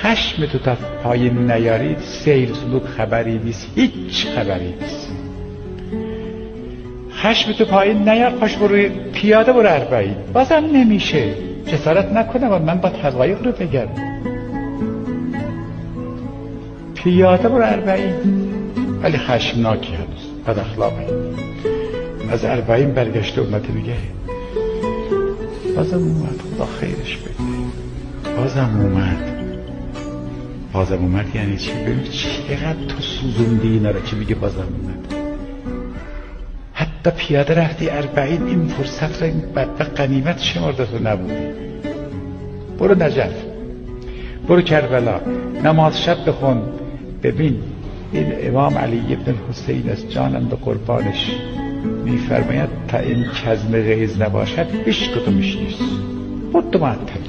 خشم تو تا پایین نیاری سیر سلوک خبری نیست، هیچ خبری نیست. خشم تو پایین نیار، پاش برو پیاده برو 40. بازم نمیشه. جسارت نکنم من با حقایق رو بگم. پیاده برو 40. ولی خشمناکی هنوز، بد اخلاقی. از 40 برگشته اومده میگه بازم اومد، خدا خیرش بده. بازم اومد یعنی چی؟ ببین چقدر تو سوزوندی اینا رو که میگه بازم اومد. حتی پیاده رفتی 40، این فرصت رو این بدبخت غنیمت شمرده تو نبودی. برو نجف، برو کربلا، نماز شب بخون. ببین این امام علی ابن حسین از جانم به قربانش میفرماید تا این کظم غیظ نباشد هیچ کدومش نیست. بود معطل